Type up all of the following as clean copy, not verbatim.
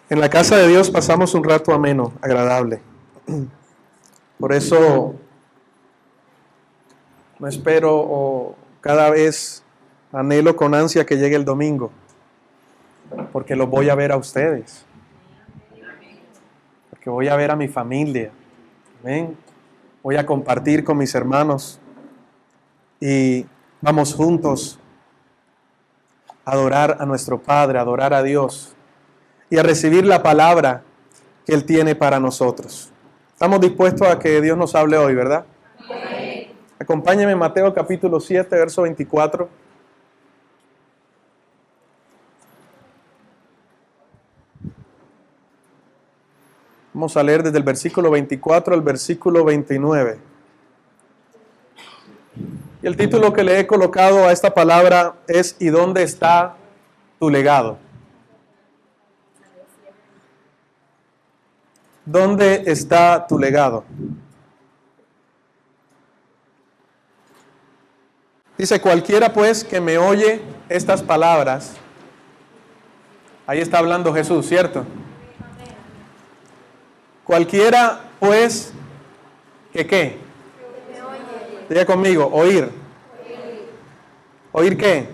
En la casa de Dios pasamos un rato ameno, agradable. Por eso no espero o cada vez anhelo con ansia que llegue el domingo, porque los voy a ver a ustedes, porque voy a ver a mi familia. Amén. Voy a compartir con mis hermanos y vamos juntos a adorar a nuestro Padre, a adorar a Dios y a recibir la palabra que Él tiene para nosotros. Estamos dispuestos a que Dios nos hable hoy, ¿verdad? Sí. Acompáñenme en Mateo capítulo 7, verso 24. Vamos a leer desde el versículo 24 al versículo 29. Y el título que le he colocado a esta palabra es ¿y dónde está tu legado? ¿Dónde está tu legado? Dice, cualquiera pues que me oye estas palabras, ahí está hablando Jesús, ¿cierto? Cualquiera pues que ¿qué? Diga conmigo, oír. ¿Oír qué?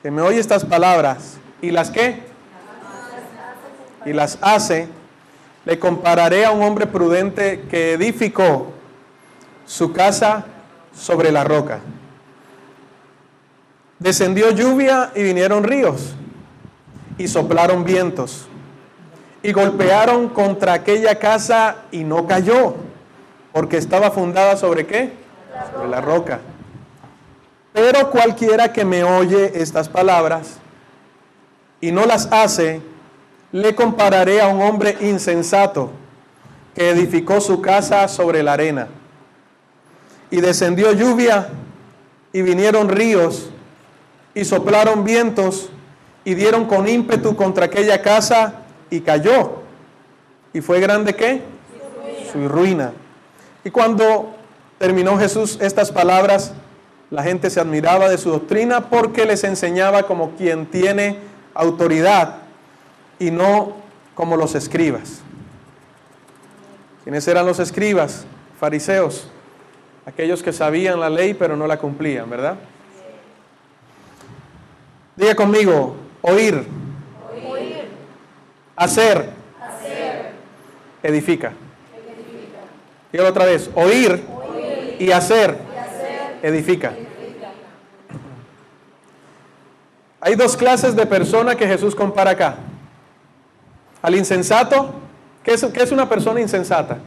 Que me oye estas palabras y las ¿qué? Y las hace, le compararé a un hombre prudente que edificó su casa sobre la roca. Descendió lluvia y vinieron ríos, y soplaron vientos, y golpearon contra aquella casa y no cayó, porque estaba fundada ¿sobre qué? Sobre la roca. Pero cualquiera que me oye estas palabras y no las hace, le compararé a un hombre insensato que edificó su casa sobre la arena. Y descendió lluvia y vinieron ríos y soplaron vientos y dieron con ímpetu contra aquella casa y cayó. ¿Y fue grande qué? Su ruina. Y cuando terminó Jesús estas palabras, la gente se admiraba de su doctrina porque les enseñaba como quien tiene autoridad y no como los escribas. ¿Quiénes eran los escribas? Fariseos. Aquellos que sabían la ley pero no la cumplían, ¿verdad? Diga conmigo, oír. Oír. Hacer. Hacer. Edifica. Edifica. Dígalo otra vez, oír, oír. Y hacer. Y hacer. Edifica. Edifica. Hay dos clases de personas que Jesús compara acá. Al insensato, ¿qué es una persona insensata?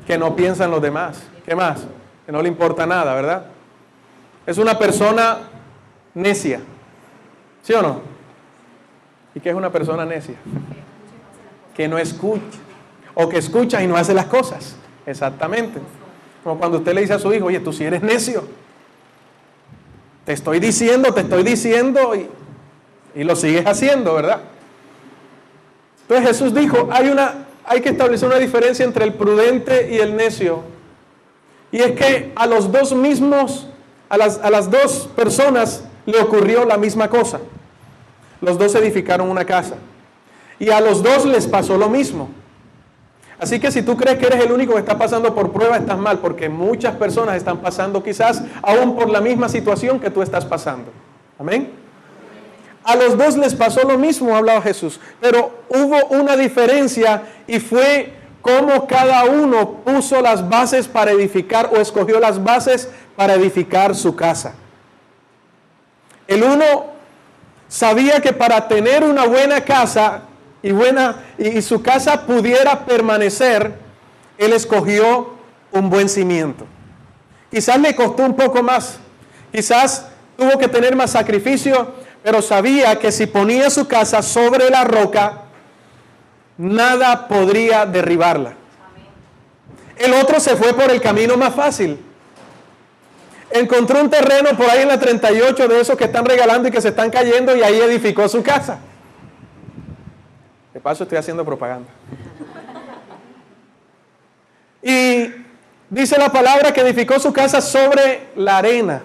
Que no piensa en los demás. ¿Qué más? Que no le importa nada, ¿verdad? Es una persona necia. ¿Sí o no? ¿Y qué es una persona necia? Que no escucha. O que escucha y no hace las cosas. Exactamente. Como cuando usted le dice a su hijo, oye, tú sí eres necio. Te estoy diciendo y lo sigues haciendo, ¿verdad? Entonces Jesús dijo, hay que establecer una diferencia entre el prudente y el necio. Y es que a los dos mismos, a las dos personas le ocurrió la misma cosa. Los dos edificaron una casa. Y a los dos les pasó lo mismo. Así que si tú crees que eres el único que está pasando por prueba, estás mal, porque muchas personas están pasando quizás aún por la misma situación que tú estás pasando. Amén. A los dos les pasó lo mismo, hablaba Jesús, pero hubo una diferencia y fue cómo cada uno puso las bases para edificar o escogió las bases para edificar su casa. El uno sabía que para tener una buena casa y su casa pudiera permanecer, él escogió un buen cimiento. Quizás le costó un poco más, quizás tuvo que tener más sacrificio, pero sabía que si ponía su casa sobre la roca, nada podría derribarla. El otro se fue por el camino más fácil. Encontró un terreno por ahí en la 38 de esos que están regalando y que se están cayendo y ahí edificó su casa. De paso estoy haciendo propaganda. Y dice la palabra que edificó su casa sobre la arena.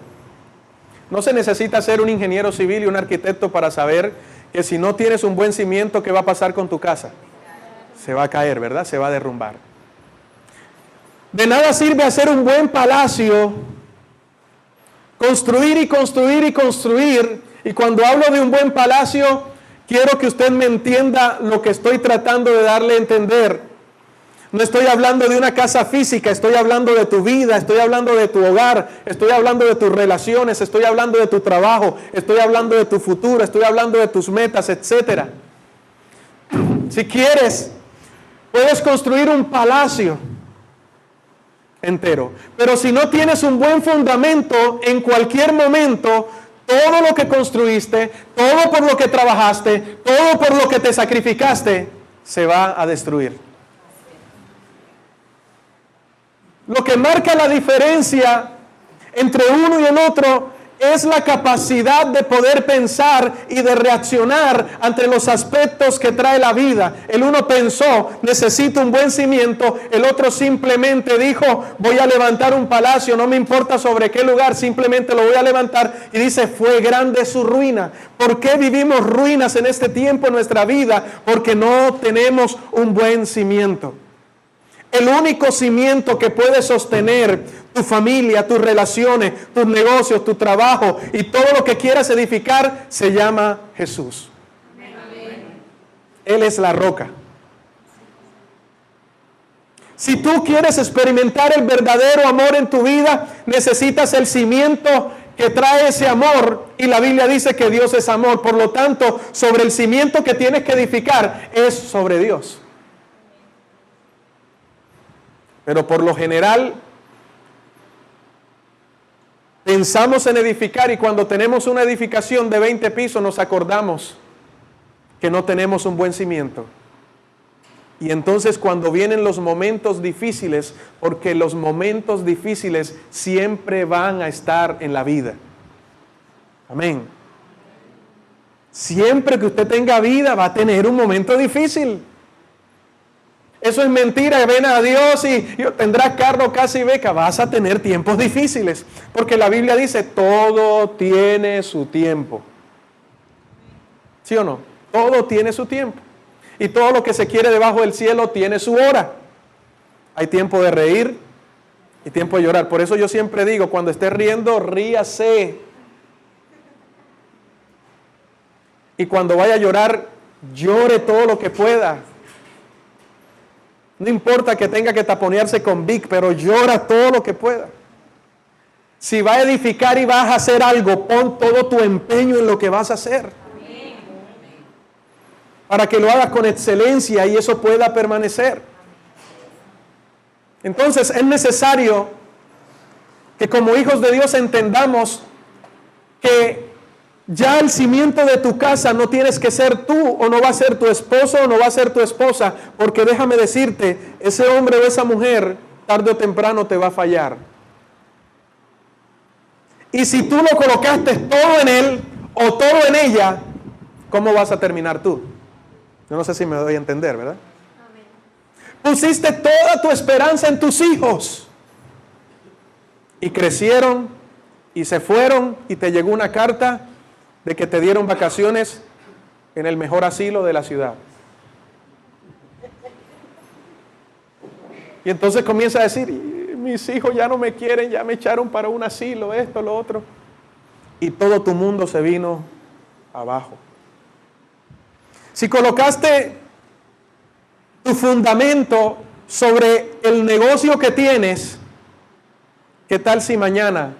No se necesita ser un ingeniero civil y un arquitecto para saber que si no tienes un buen cimiento, ¿qué va a pasar con tu casa? Se va a caer, ¿verdad? Se va a derrumbar. De nada sirve hacer un buen palacio, construir y construir y construir. Y cuando hablo de un buen palacio, quiero que usted me entienda lo que estoy tratando de darle a entender. No estoy hablando de una casa física, estoy hablando de tu vida, estoy hablando de tu hogar, estoy hablando de tus relaciones, estoy hablando de tu trabajo, estoy hablando de tu futuro, estoy hablando de tus metas, etc. Si quieres, puedes construir un palacio entero, pero si no tienes un buen fundamento, en cualquier momento, todo lo que construiste, todo por lo que trabajaste, todo por lo que te sacrificaste, se va a destruir. Lo que marca la diferencia entre uno y el otro es la capacidad de poder pensar y de reaccionar ante los aspectos que trae la vida. El uno pensó, necesito un buen cimiento. El otro simplemente dijo, voy a levantar un palacio, no me importa sobre qué lugar, simplemente lo voy a levantar. Y dice, fue grande su ruina. ¿Por qué vivimos ruinas en este tiempo en nuestra vida? Porque no tenemos un buen cimiento. El único cimiento que puede sostener tu familia, tus relaciones, tus negocios, tu trabajo y todo lo que quieras edificar se llama Jesús. Amén. Él es la roca. Si tú quieres experimentar el verdadero amor en tu vida, necesitas el cimiento que trae ese amor, y la Biblia dice que Dios es amor. Por lo tanto, sobre el cimiento que tienes que edificar es sobre Dios. Pero por lo general pensamos en edificar, y cuando tenemos una edificación de 20 pisos nos acordamos que no tenemos un buen cimiento. Y entonces cuando vienen los momentos difíciles, porque los momentos difíciles siempre van a estar en la vida. Amén. Siempre que usted tenga vida va a tener un momento difícil. Eso es mentira. Ven a Dios y tendrás carro, casa y beca. Vas a tener tiempos difíciles. Porque la Biblia dice, todo tiene su tiempo. ¿Sí o no? Todo tiene su tiempo. Y todo lo que se quiere debajo del cielo tiene su hora. Hay tiempo de reír y tiempo de llorar. Por eso yo siempre digo, cuando esté riendo, ríase. Y cuando vaya a llorar, llore todo lo que pueda. No importa que tenga que taponearse con Vic, pero llora todo lo que pueda. Si va a edificar y vas a hacer algo, pon todo tu empeño en lo que vas a hacer. Para que lo hagas con excelencia y eso pueda permanecer. Entonces es necesario que como hijos de Dios entendamos que ya el cimiento de tu casa no tienes que ser tú, o no va a ser tu esposo, o no va a ser tu esposa, porque déjame decirte, ese hombre o esa mujer tarde o temprano te va a fallar. Y si tú lo colocaste todo en él o todo en ella, ¿cómo vas a terminar tú? Yo no sé si me doy a entender, ¿verdad? Amén. Pusiste toda tu esperanza en tus hijos y crecieron y se fueron y te llegó una carta de que te dieron vacaciones en el mejor asilo de la ciudad. Y entonces comienza a decir, mis hijos ya no me quieren, ya me echaron para un asilo, esto, lo otro. Y todo tu mundo se vino abajo. Si colocaste tu fundamento sobre el negocio que tienes, ¿qué tal si mañana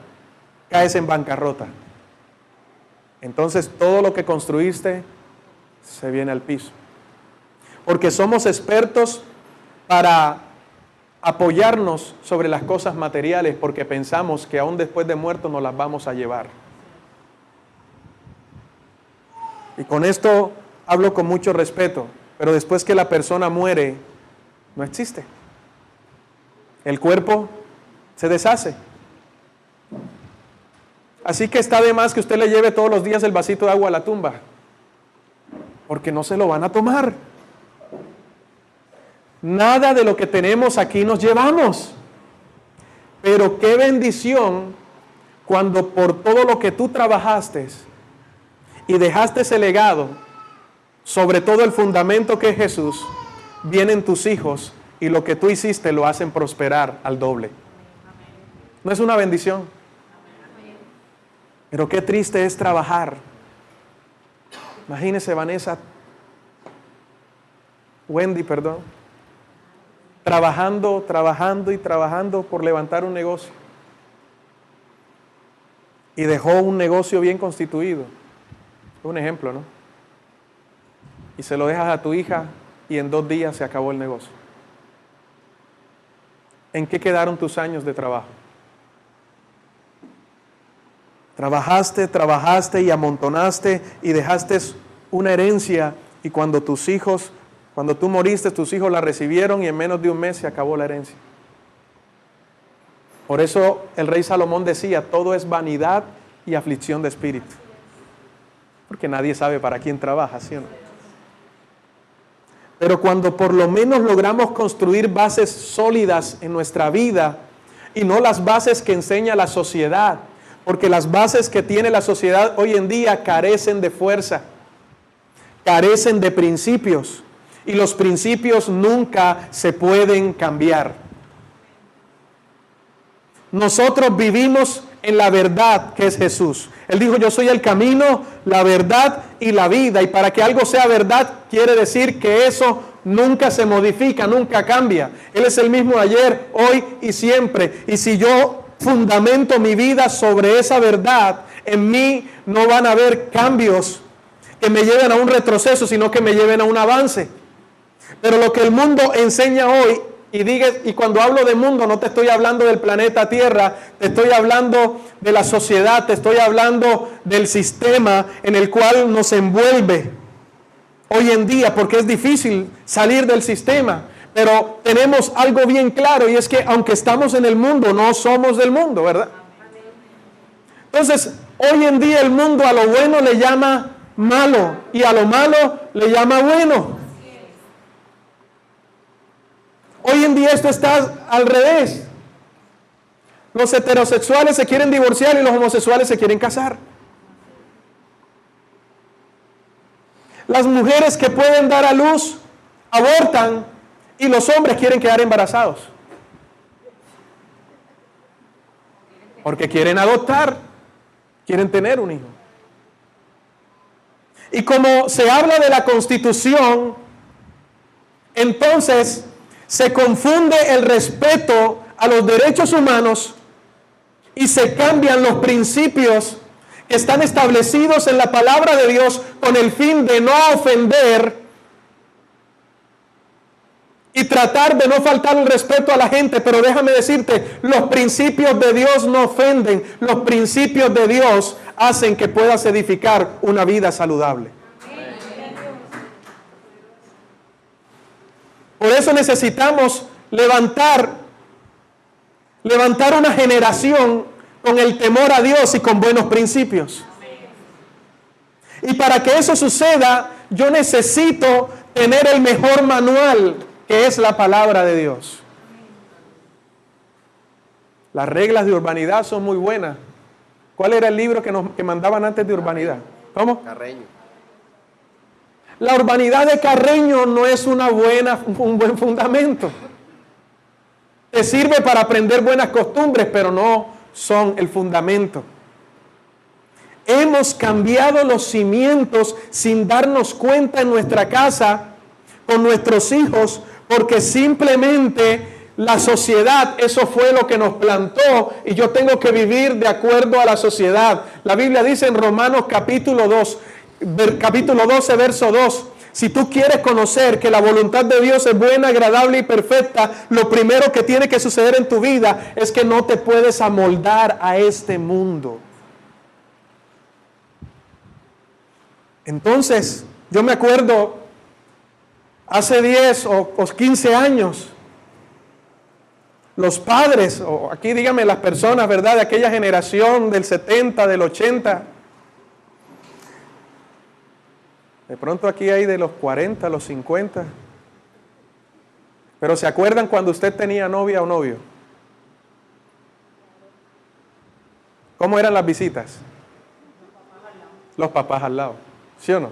caes en bancarrota? Entonces todo lo que construiste se viene al piso. Porque somos expertos para apoyarnos sobre las cosas materiales, porque pensamos que aún después de muertos nos las vamos a llevar. Y con esto hablo con mucho respeto, pero después que la persona muere, no existe. El cuerpo se deshace. Así que está de más que usted le lleve todos los días el vasito de agua a la tumba, porque no se lo van a tomar. Nada de lo que tenemos aquí nos llevamos. Pero qué bendición cuando por todo lo que tú trabajaste y dejaste ese legado, sobre todo el fundamento que es Jesús, vienen tus hijos y lo que tú hiciste lo hacen prosperar al doble. ¿No es una bendición? Pero qué triste es trabajar. Imagínese, Wendy, trabajando por levantar un negocio. Y dejó un negocio bien constituido. Un ejemplo, ¿no? Y se lo dejas a tu hija y en 2 días se acabó el negocio. ¿En qué quedaron tus años de trabajo? Trabajaste y amontonaste y dejaste una herencia, y cuando tú moriste, tus hijos la recibieron y en menos de un mes se acabó la herencia. Por eso el rey Salomón decía, todo es vanidad y aflicción de espíritu. Porque nadie sabe para quién trabaja, ¿sí o no? Pero cuando por lo menos logramos construir bases sólidas en nuestra vida y no las bases que enseña la sociedad, porque las bases que tiene la sociedad hoy en día carecen de fuerza, carecen de principios, y los principios nunca se pueden cambiar. Nosotros vivimos en la verdad que es Jesús. Él dijo, yo soy el camino, la verdad y la vida. Y para que algo sea verdad, quiere decir que eso nunca se modifica, nunca cambia. Él es el mismo ayer, hoy y siempre. Y si yo fundamento mi vida sobre esa verdad, en mí no van a haber cambios que me lleven a un retroceso, sino que me lleven a un avance. Pero lo que el mundo enseña hoy, y cuando hablo de mundo no te estoy hablando del planeta Tierra, te estoy hablando de la sociedad, te estoy hablando del sistema en el cual nos envuelve hoy en día, porque es difícil salir del sistema. Pero tenemos algo bien claro, y es que aunque estamos en el mundo, no somos del mundo, ¿verdad? Entonces, hoy en día el mundo a lo bueno le llama malo y a lo malo le llama bueno. Hoy en día esto está al revés. Los heterosexuales se quieren divorciar y los homosexuales se quieren casar. Las mujeres que pueden dar a luz abortan y los hombres quieren quedar embarazados. Porque quieren adoptar, quieren tener un hijo. Y como se habla de la Constitución, entonces se confunde el respeto a los derechos humanos y se cambian los principios que están establecidos en la palabra de Dios con el fin de no ofender y tratar de no faltar el respeto a la gente. Pero déjame decirte, los principios de Dios no ofenden, los principios de Dios hacen que puedas edificar una vida saludable. Por eso necesitamos levantar una generación con el temor a Dios y con buenos principios. Y para que eso suceda, yo necesito tener el mejor manual, que es la palabra de Dios. Las reglas de urbanidad son muy buenas. ¿Cuál era el libro que mandaban antes de urbanidad? ¿Cómo? Carreño. La urbanidad de Carreño no es un buen fundamento. Te sirve para aprender buenas costumbres, pero no son el fundamento. Hemos cambiado los cimientos sin darnos cuenta en nuestra casa, con nuestros hijos, porque simplemente la sociedad, eso fue lo que nos plantó, y yo tengo que vivir de acuerdo a la sociedad. La Biblia dice en Romanos capítulo 12, verso 2, si tú quieres conocer que la voluntad de Dios es buena, agradable y perfecta, lo primero que tiene que suceder en tu vida es que no te puedes amoldar a este mundo. Entonces, yo me acuerdo hace 10 o 15 años, los padres, o aquí dígame las personas, ¿verdad?, de aquella generación del 70, del 80, de pronto aquí hay de los 40, los 50. Pero ¿se acuerdan cuando usted tenía novia o novio? ¿Cómo eran las visitas? Los papás al lado, ¿sí o no?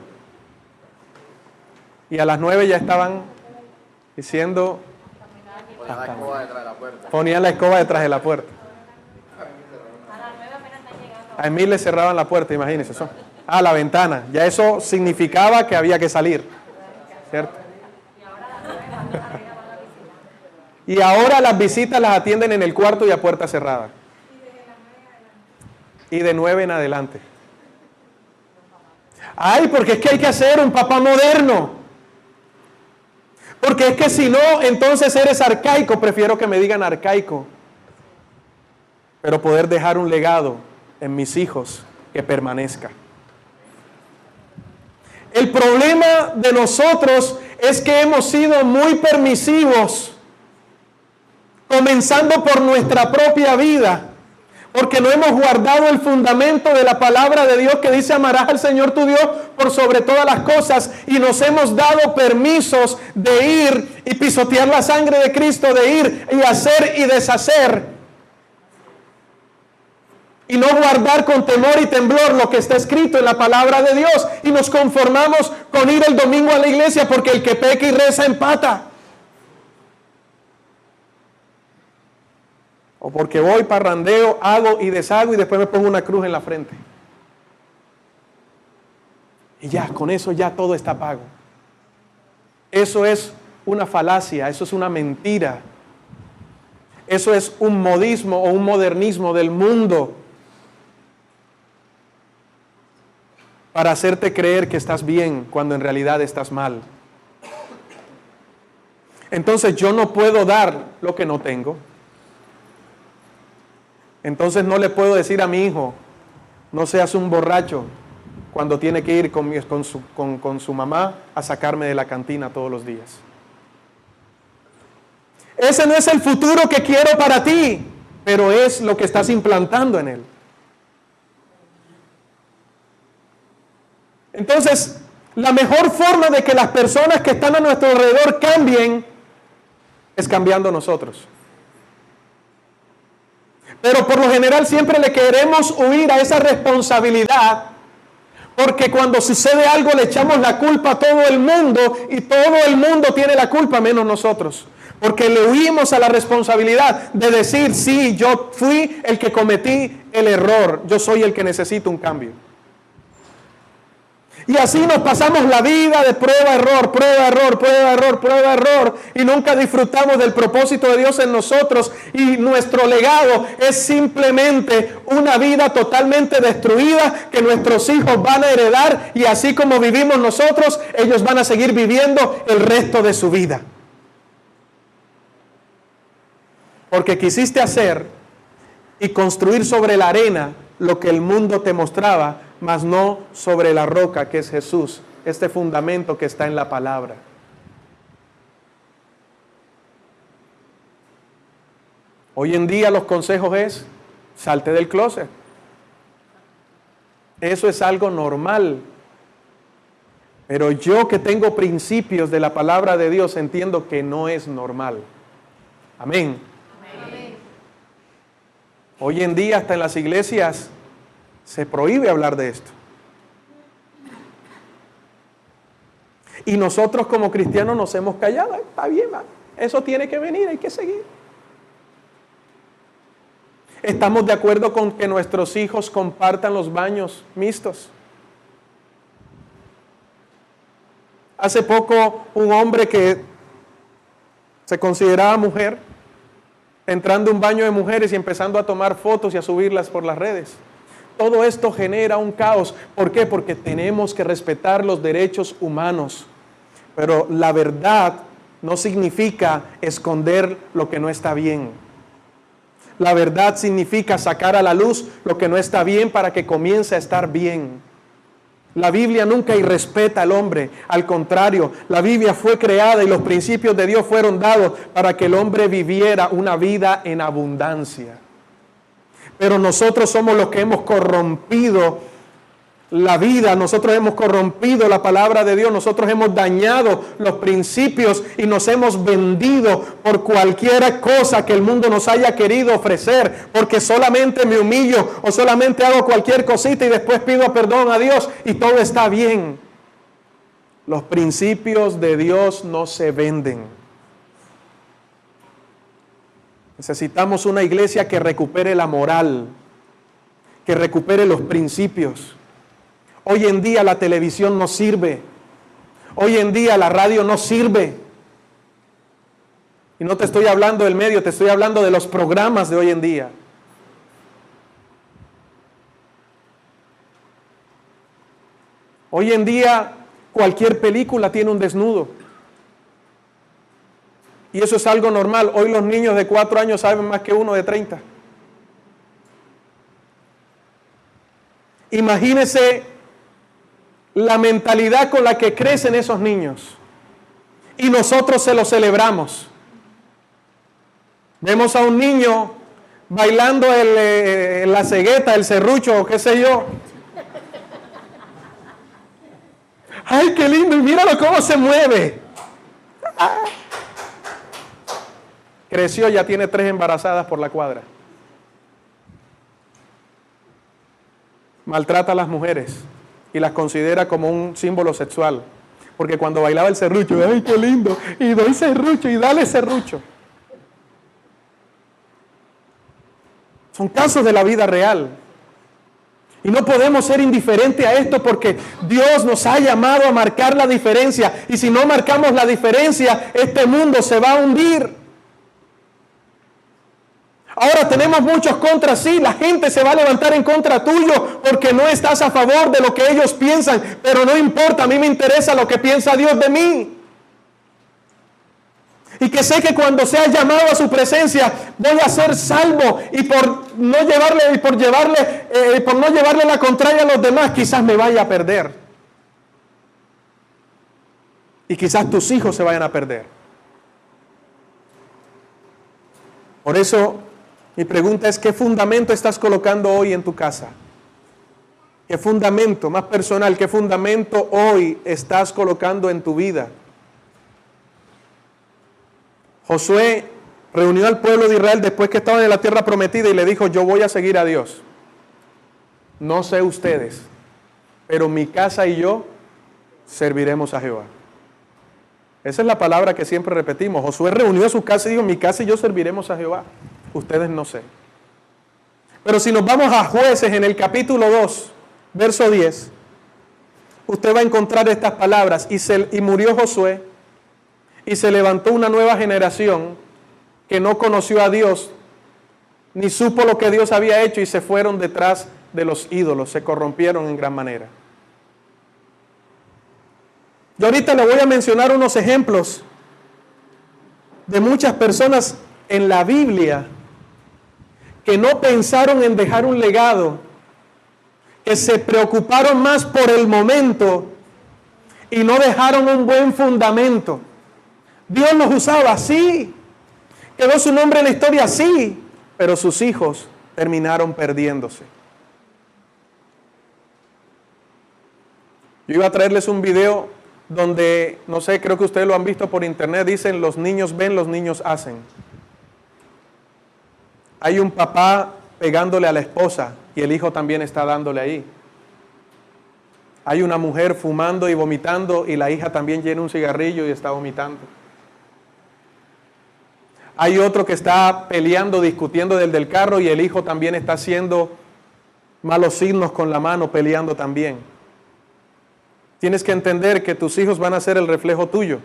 Y a las 9 ya estaban diciendo... Ponían la escoba detrás de la puerta. A mí le cerraban la puerta, imagínense eso. La ventana. Ya eso significaba que había que salir, ¿cierto? Y ahora las visitas las atienden en el cuarto y a puerta cerrada. Y de 9 en adelante. Ay, porque es que hay que hacer un papá moderno. Porque es que si no, entonces eres arcaico. Prefiero que me digan arcaico. Pero poder dejar un legado en mis hijos que permanezca. El problema de nosotros es que hemos sido muy permisivos, comenzando por nuestra propia vida, porque no hemos guardado el fundamento de la palabra de Dios que dice: amarás al Señor tu Dios por sobre todas las cosas, y nos hemos dado permisos de ir y pisotear la sangre de Cristo, de ir y hacer y deshacer, y no guardar con temor y temblor lo que está escrito en la palabra de Dios, y nos conformamos con ir el domingo a la iglesia porque el que peca y reza empata. O porque voy, parrandeo, hago y deshago y después me pongo una cruz en la frente. Y ya, con eso ya todo está pago. Eso es una falacia, eso es una mentira. Eso es un modismo o un modernismo del mundo para hacerte creer que estás bien cuando en realidad estás mal. Entonces yo no puedo dar lo que no tengo. Entonces no le puedo decir a mi hijo: no seas un borracho, cuando tiene que ir con su mamá a sacarme de la cantina todos los días. Ese no es el futuro que quiero para ti, pero es lo que estás implantando en él. Entonces, la mejor forma de que las personas que están a nuestro alrededor cambien es cambiando nosotros. Pero por lo general siempre le queremos huir a esa responsabilidad, porque cuando sucede algo le echamos la culpa a todo el mundo, y todo el mundo tiene la culpa menos nosotros, porque le huimos a la responsabilidad de decir: sí, yo fui el que cometí el error, yo soy el que necesito un cambio. Y así nos pasamos la vida de prueba, error, prueba, error, prueba, error, prueba, error, y nunca disfrutamos del propósito de Dios en nosotros, y nuestro legado es simplemente una vida totalmente destruida que nuestros hijos van a heredar, y así como vivimos nosotros, ellos van a seguir viviendo el resto de su vida. Porque quisiste hacer y construir sobre la arena lo que el mundo te mostraba, mas no sobre la roca que es Jesús, este fundamento que está en la palabra. Hoy en día los consejos es: salte del closet. Eso es algo normal. Pero yo, que tengo principios de la palabra de Dios, entiendo que no es normal. Amén. Amén. Hoy en día hasta en las iglesias se prohíbe hablar de esto. Y nosotros como cristianos nos hemos callado. Está bien, man. Eso tiene que venir, hay que seguir. ¿Estamos de acuerdo con que nuestros hijos compartan los baños mixtos? Hace poco un hombre que se consideraba mujer, entrando a un baño de mujeres y empezando a tomar fotos y a subirlas por las redes. Todo esto genera un caos. ¿Por qué? Porque tenemos que respetar los derechos humanos. Pero la verdad no significa esconder lo que no está bien. La verdad significa sacar a la luz lo que no está bien para que comience a estar bien. La Biblia nunca irrespeta al hombre. Al contrario, la Biblia fue creada y los principios de Dios fueron dados para que el hombre viviera una vida en abundancia. Pero nosotros somos los que hemos corrompido la vida, nosotros hemos corrompido la palabra de Dios, nosotros hemos dañado los principios y nos hemos vendido por cualquier cosa que el mundo nos haya querido ofrecer, porque solamente me humillo o solamente hago cualquier cosita y después pido perdón a Dios y todo está bien. Los principios de Dios no se venden. Necesitamos una iglesia que recupere la moral, que recupere los principios. Hoy en día la televisión no sirve. Hoy en día la radio no sirve. Y no te estoy hablando del medio, te estoy hablando de los programas de hoy en día. Hoy en día cualquier película tiene un desnudo. Y eso es algo normal. Hoy los niños de 4 años saben más que uno de 30. Imagínese la mentalidad con la que crecen esos niños. Y nosotros se lo celebramos. Vemos a un niño bailando la cegueta, el serrucho, qué sé yo. ¡Ay, qué lindo! Y míralo cómo se mueve. Creció, ya tiene 3 embarazadas por la cuadra. Maltrata a las mujeres y las considera como un símbolo sexual. Porque cuando bailaba el serrucho, ¡ay, qué lindo! Y doy serrucho y dale serrucho. Son casos de la vida real. Y no podemos ser indiferentes a esto porque Dios nos ha llamado a marcar la diferencia. Y si no marcamos la diferencia, este mundo se va a hundir. Ahora tenemos muchos contras, sí, la gente se va a levantar en contra tuyo porque no estás a favor de lo que ellos piensan, pero no importa, a mí me interesa lo que piensa Dios de mí. Y que sé que cuando sea llamado a su presencia voy a ser salvo y por no llevarle la contraria a los demás, quizás me vaya a perder. Y quizás tus hijos se vayan a perder. Por eso mi pregunta es, ¿qué fundamento estás colocando hoy en tu casa? ¿Qué fundamento, más personal, qué fundamento hoy estás colocando en tu vida? Josué reunió al pueblo de Israel después que estaban en la tierra prometida y le dijo, yo voy a seguir a Dios. No sé ustedes, pero mi casa y yo serviremos a Jehová. Esa es la palabra que siempre repetimos. Josué reunió a su casa y dijo, mi casa y yo serviremos a Jehová. Ustedes no sé. Pero si nos vamos a Jueces en el capítulo 2, verso 10, usted va a encontrar estas palabras. Y murió Josué, y se levantó una nueva generación que no conoció a Dios, ni supo lo que Dios había hecho, y se fueron detrás de los ídolos, se corrompieron en gran manera. Yo ahorita le voy a mencionar unos ejemplos de muchas personas en la Biblia que no pensaron en dejar un legado, que se preocuparon más por el momento y no dejaron un buen fundamento. Dios los usaba, sí, quedó su nombre en la historia, sí, pero sus hijos terminaron perdiéndose. Yo iba a traerles un video donde, no sé, creo que ustedes lo han visto por internet, dicen, los niños ven, los niños hacen. Hay un papá pegándole a la esposa y el hijo también está dándole ahí. Hay una mujer fumando y vomitando y la hija también llena un cigarrillo y está vomitando. Hay otro que está peleando, discutiendo del carro y el hijo también está haciendo malos signos con la mano, peleando también. Tienes que entender que tus hijos van a ser el reflejo tuyo.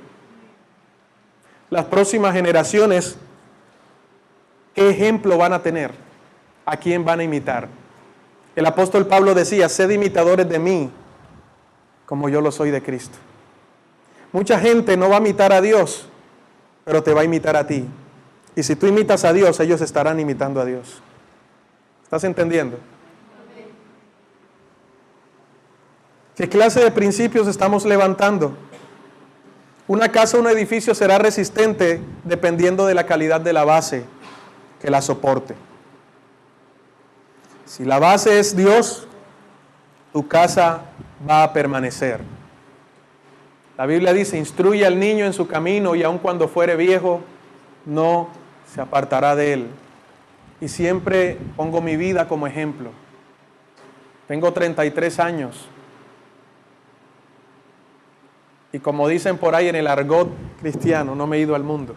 Las próximas generaciones, ¿qué ejemplo van a tener? ¿A quién van a imitar? El apóstol Pablo decía, sed imitadores de mí, como yo lo soy de Cristo. Mucha gente no va a imitar a Dios, pero te va a imitar a ti. Y si tú imitas a Dios, ellos estarán imitando a Dios. ¿Estás entendiendo? ¿Qué clase de principios estamos levantando? Una casa o un edificio será resistente dependiendo de la calidad de la base que la soporte. Si la base es Dios, tu casa va a permanecer. La Biblia dice, instruye al niño en su camino y aun cuando fuere viejo, no se apartará de él. Y siempre pongo mi vida como ejemplo. Tengo 33 años. Y como dicen por ahí en el argot cristiano, no me he ido al mundo.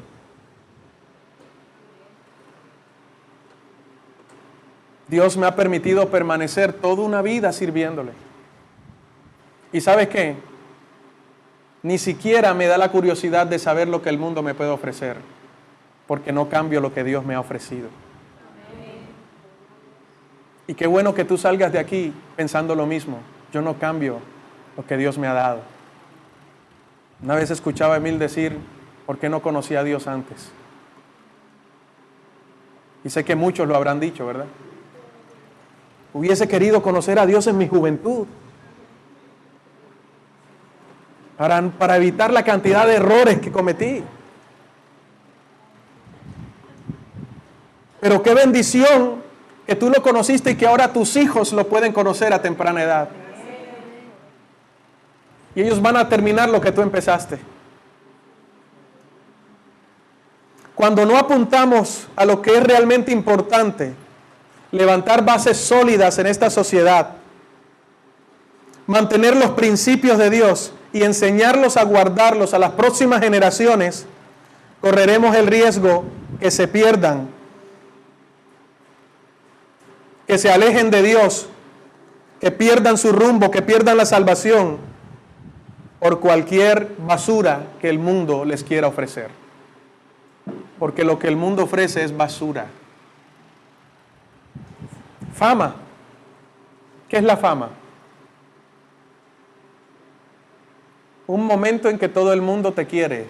Dios me ha permitido permanecer toda una vida sirviéndole. ¿Y sabes qué? Ni siquiera me da la curiosidad de saber lo que el mundo me puede ofrecer, porque no cambio lo que Dios me ha ofrecido. Y qué bueno que tú salgas de aquí pensando lo mismo. Yo no cambio lo que Dios me ha dado. Una vez escuchaba a Emil decir, ¿por qué no conocí a Dios antes? Y sé que muchos lo habrán dicho, ¿verdad? Hubiese querido conocer a Dios en mi juventud. Para evitar la cantidad de errores que cometí. Pero qué bendición que tú lo conociste y que ahora tus hijos lo pueden conocer a temprana edad. Y ellos van a terminar lo que tú empezaste. Cuando no apuntamos a lo que es realmente importante, levantar bases sólidas en esta sociedad, mantener los principios de Dios y enseñarlos a guardarlos a las próximas generaciones, correremos el riesgo que se pierdan, que se alejen de Dios, que pierdan su rumbo, que pierdan la salvación por cualquier basura que el mundo les quiera ofrecer. Porque lo que el mundo ofrece es basura. Fama. ¿Qué es la fama? Un momento en que todo el mundo te quiere,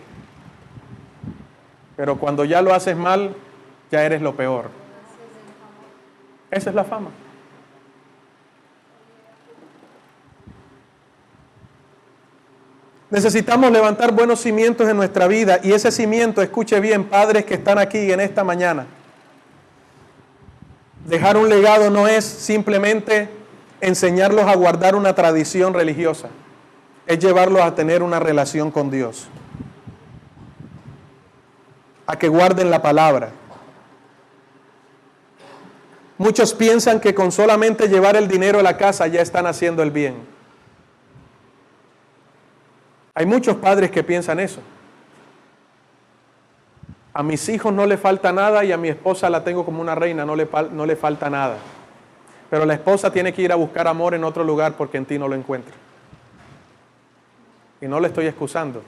pero cuando ya lo haces mal, ya eres lo peor. Esa es la fama. Necesitamos levantar buenos cimientos en nuestra vida, y ese cimiento, escuche bien, padres que están aquí en esta mañana, dejar un legado no es simplemente enseñarlos a guardar una tradición religiosa, es llevarlos a tener una relación con Dios, a que guarden la palabra. Muchos piensan que con solamente llevar el dinero a la casa ya están haciendo el bien. Hay muchos padres que piensan eso. A mis hijos no le falta nada y a mi esposa la tengo como una reina, no le falta nada. Pero la esposa tiene que ir a buscar amor en otro lugar porque en ti no lo encuentra. Y no le estoy excusando.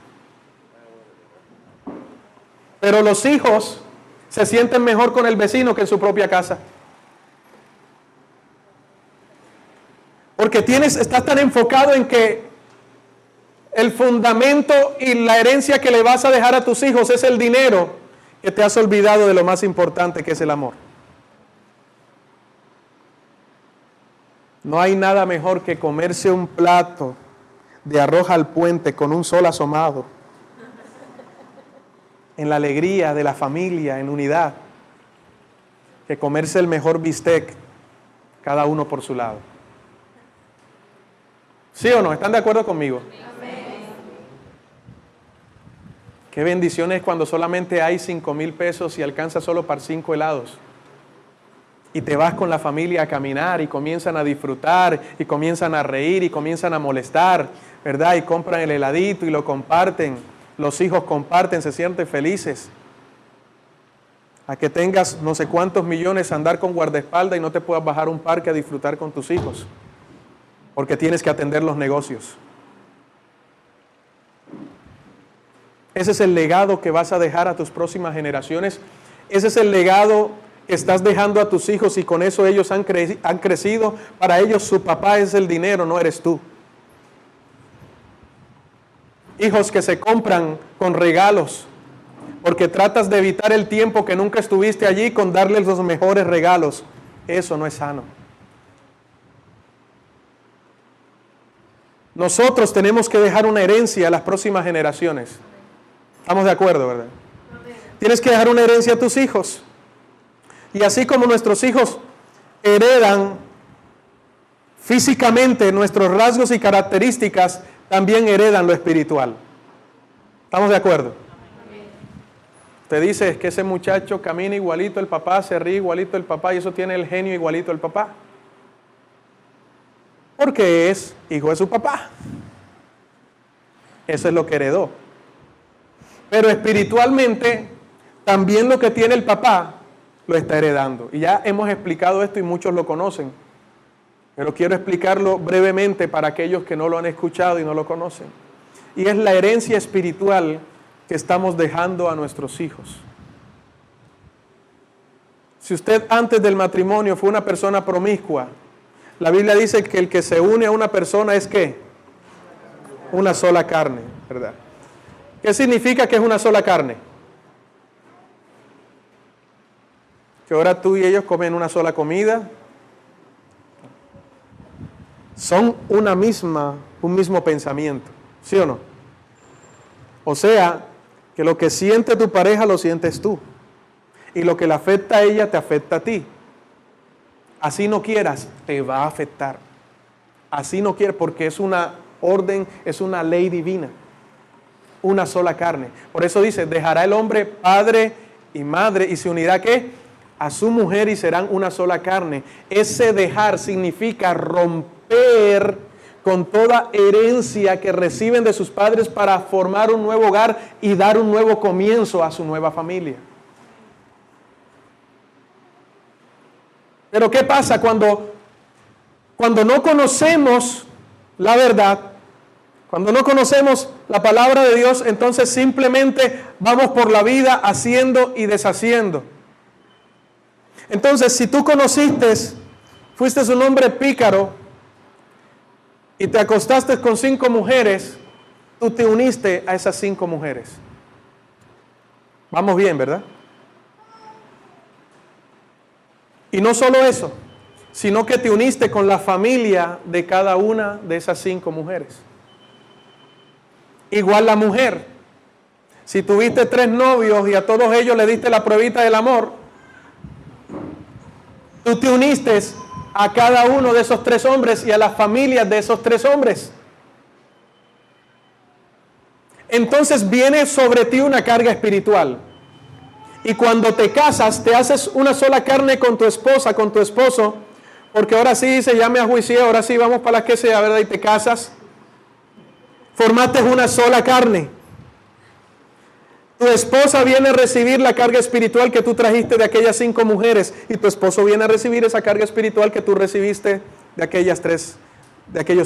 Pero los hijos se sienten mejor con el vecino que en su propia casa. Porque estás tan enfocado en que el fundamento y la herencia que le vas a dejar a tus hijos es el dinero, que te has olvidado de lo más importante, que es el amor. No hay nada mejor que comerse un plato de arroz al puente con un sol asomado, en la alegría de la familia, en unidad, que comerse el mejor bistec, cada uno por su lado. ¿Sí o no? ¿Están de acuerdo conmigo? Qué bendición es cuando solamente hay 5,000 pesos y alcanza solo para 5 helados. Y te vas con la familia a caminar y comienzan a disfrutar y comienzan a reír y comienzan a molestar, ¿verdad? Y compran el heladito y lo comparten. Los hijos comparten, se sienten felices. A que tengas no sé cuántos millones a andar con guardaespaldas y no te puedas bajar a un parque a disfrutar con tus hijos, porque tienes que atender los negocios. Ese es el legado que vas a dejar a tus próximas generaciones. Ese es el legado que estás dejando a tus hijos, y con eso ellos han crecido. Para ellos su papá es el dinero, no eres tú. Hijos que se compran con regalos, porque tratas de evitar el tiempo que nunca estuviste allí con darles los mejores regalos. Eso no es sano. Nosotros tenemos que dejar una herencia a las próximas generaciones. ¿Estamos de acuerdo, verdad? Tienes que dejar una herencia a tus hijos. Y así como nuestros hijos heredan físicamente nuestros rasgos y características también heredan lo espiritual. ¿Estamos de acuerdo? Te dice que ese muchacho camina igualito el papá, se ríe igualito el papá y eso tiene el genio igualito el papá. Porque es hijo de su papá. Eso es lo que heredó. Pero espiritualmente, también lo que tiene el papá lo está heredando. Y ya hemos explicado esto y muchos lo conocen. Pero quiero explicarlo brevemente para aquellos que no lo han escuchado y no lo conocen. Y es la herencia espiritual que estamos dejando a nuestros hijos. Si usted antes del matrimonio fue una persona promiscua, la Biblia dice que el que se une a una persona es ¿qué? Una sola carne, ¿verdad? ¿Qué significa que es una sola carne? Que ahora tú y ellos comen una sola comida. Son un mismo pensamiento, ¿sí o no? O sea, que lo que siente tu pareja lo sientes tú. Y lo que le afecta a ella te afecta a ti. Así no quieras, te va a afectar. Así no quieras, porque es una orden, es una ley divina. Una sola carne. Por eso dice, dejará el hombre padre y madre y se unirá ¿qué? A su mujer y serán una sola carne. Ese dejar significa romper con toda herencia que reciben de sus padres para formar un nuevo hogar y dar un nuevo comienzo a su nueva familia. Pero ¿qué pasa cuando no conocemos la verdad? Cuando no conocemos la palabra de Dios, entonces simplemente vamos por la vida haciendo y deshaciendo. Entonces, si tú fuiste un hombre pícaro y te acostaste con 5 mujeres, tú te uniste a esas 5 mujeres. Vamos bien, ¿verdad? Y no solo eso, sino que te uniste con la familia de cada una de esas 5 mujeres. Igual la mujer. Si tuviste 3 novios y a todos ellos le diste la pruebita del amor, tú te uniste a cada uno de esos 3 hombres y a las familias de esos 3 hombres. Entonces viene sobre ti una carga espiritual. Y cuando te casas, te haces una sola carne con tu esposa, con tu esposo, porque ahora sí dice, ya me ajuicié, ahora sí vamos para la que sea, ¿verdad? Y te casas. Formaste una sola carne. Tu esposa viene a recibir la carga espiritual que tú trajiste de aquellas 5 mujeres y tu esposo viene a recibir esa carga espiritual que tú recibiste de aquellos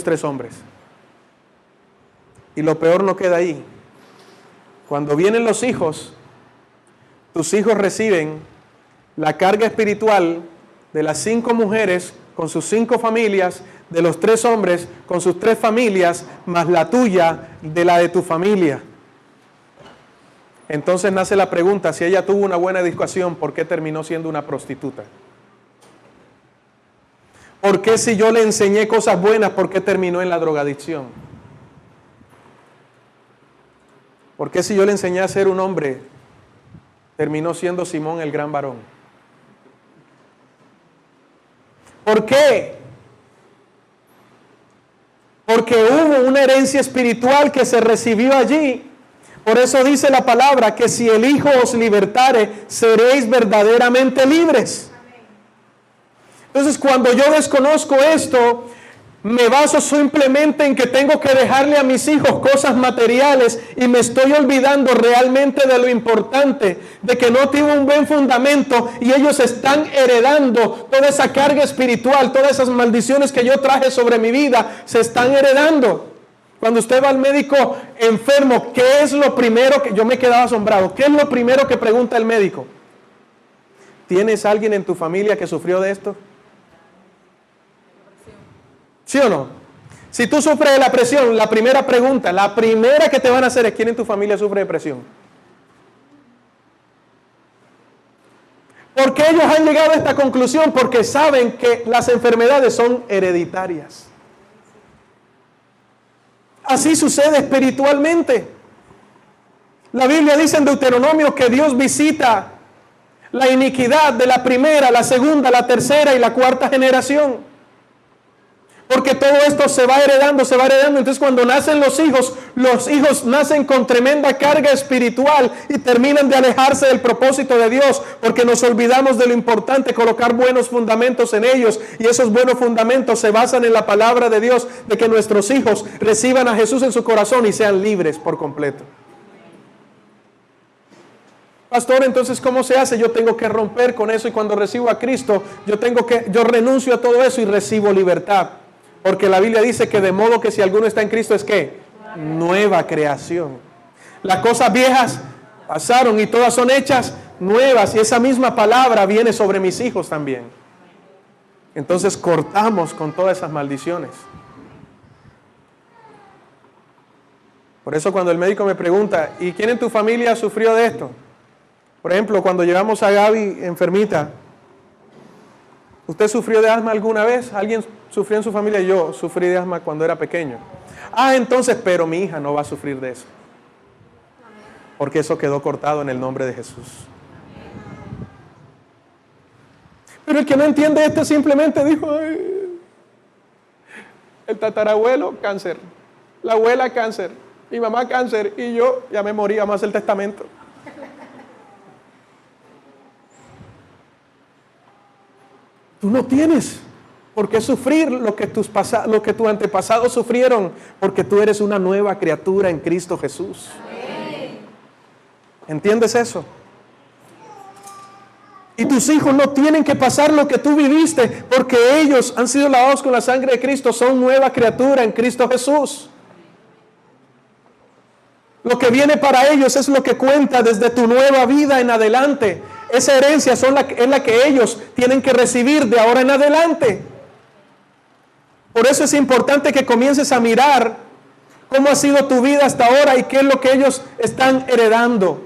3 hombres. Y lo peor no queda ahí. Cuando vienen los hijos, tus hijos reciben la carga espiritual de las 5 mujeres con sus 5 familias, de los 3 hombres con sus 3 familias, más la tuya de la de tu familia. Entonces nace la pregunta, si ella tuvo una buena educación, ¿por qué terminó siendo una prostituta? ¿Por qué si yo le enseñé cosas buenas, por qué terminó en la drogadicción? ¿Por qué si yo le enseñé a ser un hombre, terminó siendo Simón el gran varón? ¿Por qué? Porque hubo una herencia espiritual que se recibió allí. Por eso dice la palabra que si el Hijo os libertare, seréis verdaderamente libres. Entonces, cuando yo desconozco esto, me baso simplemente en que tengo que dejarle a mis hijos cosas materiales y me estoy olvidando realmente de lo importante, de que no tuve un buen fundamento y ellos están heredando toda esa carga espiritual, todas esas maldiciones que yo traje sobre mi vida, se están heredando. Cuando usted va al médico enfermo, ¿qué es lo primero que yo me quedaba asombrado? ¿Qué es lo primero que pregunta el médico? ¿Tienes alguien en tu familia que sufrió de esto? ¿Sí o no? Si tú sufres de la presión, la primera pregunta, la primera que te van a hacer es ¿quién en tu familia sufre de presión? ¿Por qué ellos han llegado a esta conclusión? Porque saben que las enfermedades son hereditarias. Así sucede espiritualmente. La Biblia dice en Deuteronomio que Dios visita la iniquidad de la primera, la segunda, la tercera y la cuarta generación. Porque todo esto se va heredando, se va heredando. Entonces cuando nacen los hijos nacen con tremenda carga espiritual y terminan de alejarse del propósito de Dios, porque nos olvidamos de lo importante, colocar buenos fundamentos en ellos. Y esos buenos fundamentos se basan en la palabra de Dios, de que nuestros hijos reciban a Jesús en su corazón y sean libres por completo. Pastor, entonces ¿cómo se hace? Yo tengo que romper con eso, y cuando recibo a Cristo, yo renuncio a todo eso y recibo libertad. Porque la Biblia dice que de modo que si alguno está en Cristo es ¿qué? Nueva creación. Las cosas viejas pasaron y todas son hechas nuevas, y esa misma palabra viene sobre mis hijos también. Entonces cortamos con todas esas maldiciones. Por eso cuando el médico me pregunta, ¿y quién en tu familia sufrió de esto? Por ejemplo, cuando llevamos a Gaby enfermita, ¿usted sufrió de asma alguna vez? ¿Alguien sufrió en su familia? Yo sufrí de asma cuando era pequeño. Entonces, pero mi hija no va a sufrir de eso. Porque eso quedó cortado en el nombre de Jesús. Pero el que no entiende esto simplemente dijo, ay, el tatarabuelo cáncer, la abuela cáncer, mi mamá cáncer, y yo ya me morí, vamos a hacer el testamento. Tú no tienes por qué sufrir lo que tus antepasados sufrieron, porque tú eres una nueva criatura en Cristo Jesús. ¿Entiendes eso? Y tus hijos no tienen que pasar lo que tú viviste, porque ellos han sido lavados con la sangre de Cristo, son nueva criatura en Cristo Jesús. Lo que viene para ellos es lo que cuenta desde tu nueva vida en adelante. Esa herencia es la que ellos tienen que recibir de ahora en adelante. Por eso es importante que comiences a mirar cómo ha sido tu vida hasta ahora y qué es lo que ellos están heredando.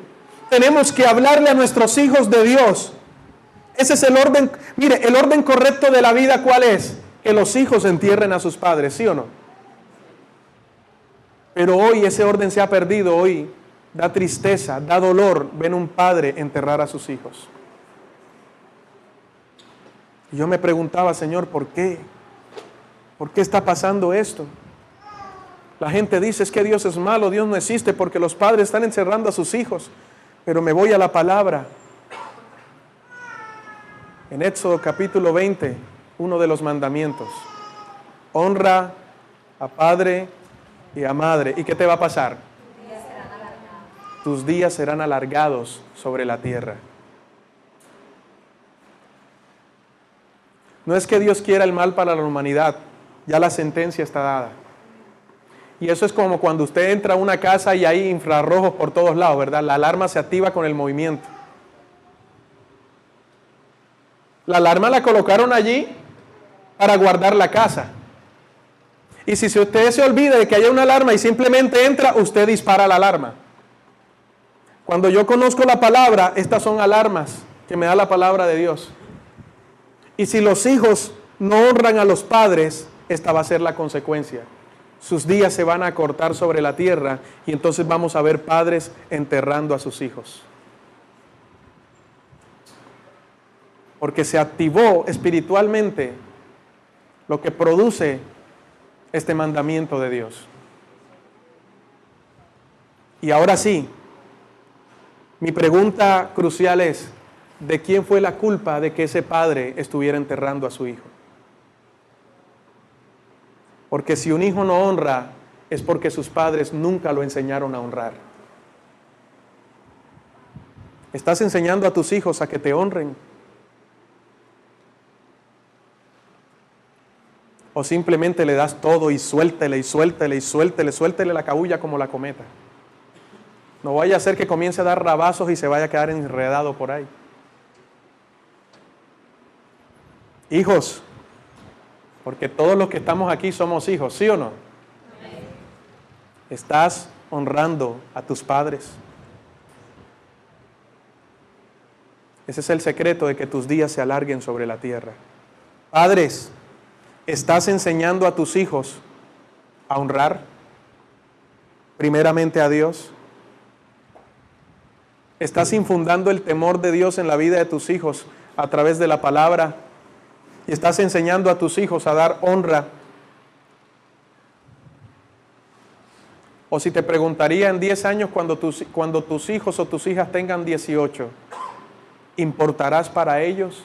Tenemos que hablarle a nuestros hijos de Dios. Ese es el orden. Mire, el orden correcto de la vida, ¿cuál es? Que los hijos entierren a sus padres, ¿sí o no? Pero hoy ese orden se ha perdido. Hoy da tristeza, da dolor ver un padre enterrar a sus hijos. Y yo me preguntaba, Señor, ¿por qué? ¿Por qué está pasando esto? La gente dice, es que Dios es malo, Dios no existe porque los padres están encerrando a sus hijos. Pero me voy a la palabra. En Éxodo capítulo 20, uno de los mandamientos. Honra a padre y a madre. ¿Y qué te va a pasar? Tus días serán alargados sobre la tierra. No es que Dios quiera el mal para la humanidad, ya la sentencia está dada. Y eso es como cuando usted entra a una casa y hay infrarrojos por todos lados, ¿verdad? La alarma se activa con el movimiento. La alarma la colocaron allí para guardar la casa. Y si usted se olvida de que haya una alarma y simplemente entra, usted dispara la alarma. Cuando yo conozco la palabra, estas son alarmas que me da la palabra de Dios. Y si los hijos no honran a los padres, esta va a ser la consecuencia. Sus días se van a acortar sobre la tierra y entonces vamos a ver padres enterrando a sus hijos. Porque se activó espiritualmente lo que produce este mandamiento de Dios. Y ahora sí, mi pregunta crucial es, ¿de quién fue la culpa de que ese padre estuviera enterrando a su hijo? Porque si un hijo no honra, es porque sus padres nunca lo enseñaron a honrar. ¿Estás enseñando a tus hijos a que te honren? ¿O simplemente le das todo y suéltele la cabulla como la cometa? No vaya a ser que comience a dar rabazos y se vaya a quedar enredado por ahí. Hijos, porque todos los que estamos aquí somos hijos, ¿sí o no? ¿Estás honrando a tus padres? Ese es el secreto de que tus días se alarguen sobre la tierra. Padres, ¿estás enseñando a tus hijos a honrar primeramente a Dios? ¿Estás infundando el temor de Dios en la vida de tus hijos a través de la palabra? ¿Y estás enseñando a tus hijos a dar honra O si te preguntaría en 10 años cuando tus hijos o tus hijas tengan 18, ¿importarás para ellos?